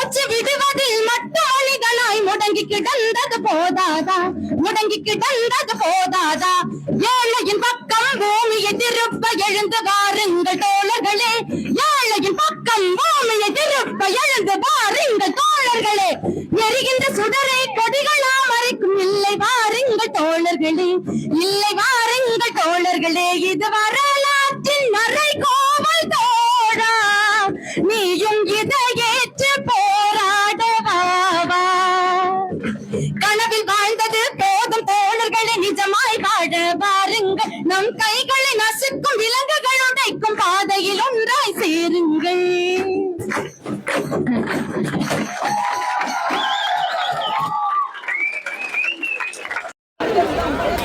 மூச்சு விடுவதில் மட்டாளிகளாய் முடங்கி கிடந்தது போதாதா, முடங்கி கிடந்தது போதாதா. ஏழையின் பக்கம் பூமியை திருப்ப எழுந்து வாருங்கள் தோழர்களே, ஏழையின் பக்கம் பூமியை திருப்ப எழுந்து வாருங்கள் தோழர்களே. எரிகின்ற சுடரை கொடிகளா மறைக்கும் இல்லை வாருங்கள் தோழர்களே, இல்லை வாருங்கள் தோழர்களே. இது வரலாற்றின் நரை கோவல் தோழா, நீயும் இதை ஏற்று போராடவா. கனவில் வாழ்ந்தது போதும் தோழர்களே, நிஜமாய் வாழ வாருங்கள். நம் கைகளை நசுக்கும் விலங்குகள் உடைக்கும் பாதையில் ஒன்றாய் சேருங்கள்.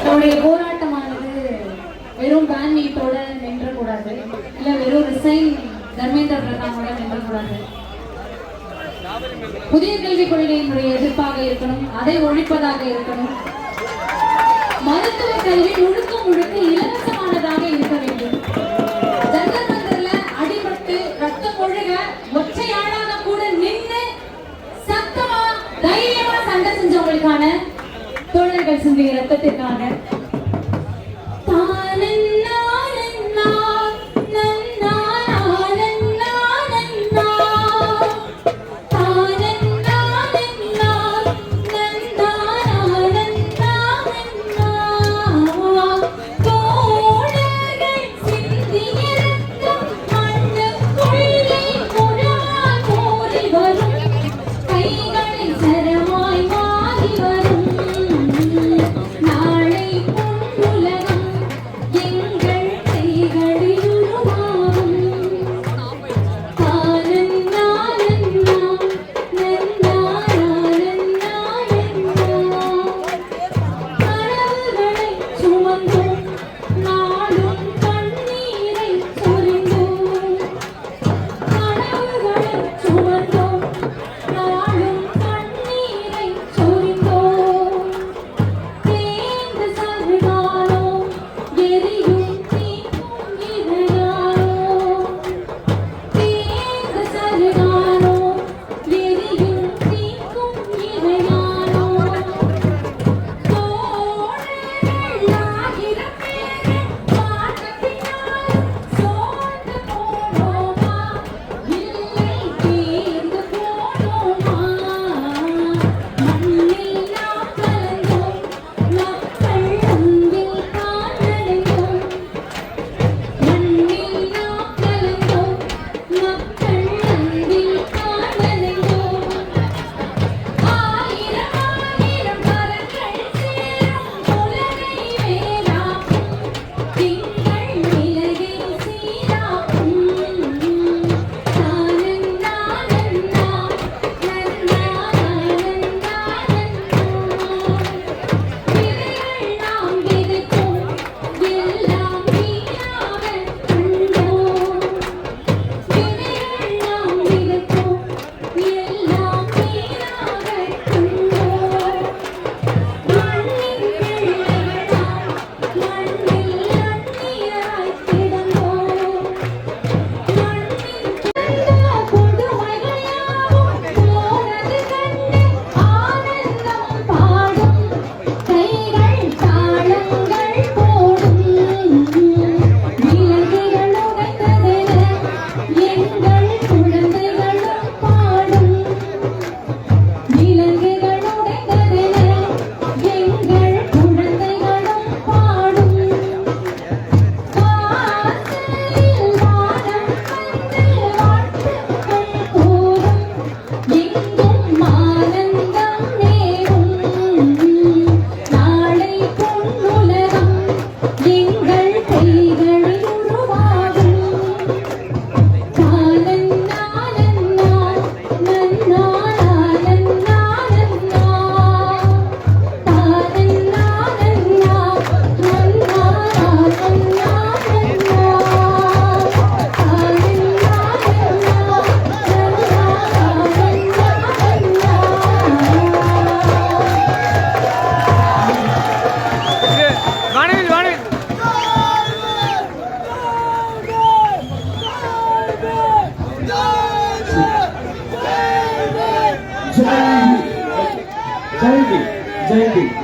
நம்முடைய போராட்டமானது வெறும் பேன் மீட்டோட நின்றக்கூடாது, இல்ல வெறும் ரிசைன் தர்மேந்திர பிரதானோட நின்றக்கூடாது. புதிய கல்விக் கொள்கையினுடைய எதிர்ப்பாக இருக்கணும், அதை ஒழிப்பதாக இருக்கணும். மருத்துவ கல்வி முழுக்க முழுக்க இலவசமானதாக இருக்க வேண்டும். ஜந்தர் மந்தர்ல அடிபட்டு ரத்தம் ஒழுக ஒற்றையாளாக கூட நின்று சத்தமா தைரியமா சண்டை செஞ்சவங்களுக்கான தோழர்கள் சிந்திய ரத்தத்திற்காக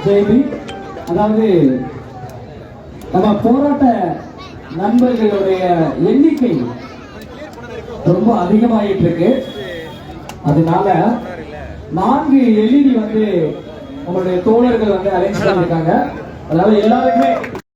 ஜெயந்தி, அதாவது நம்ம போராட்ட நண்பர்களுடைய எண்ணிக்கை ரொம்ப அதிகமாயிட்டு இருக்கு. அதனால 4 LED வந்து உங்களுடைய தோழர்கள் வந்து அரேஞ்ச் பண்ணிருக்காங்க. அதனால எல்லாருக்குமே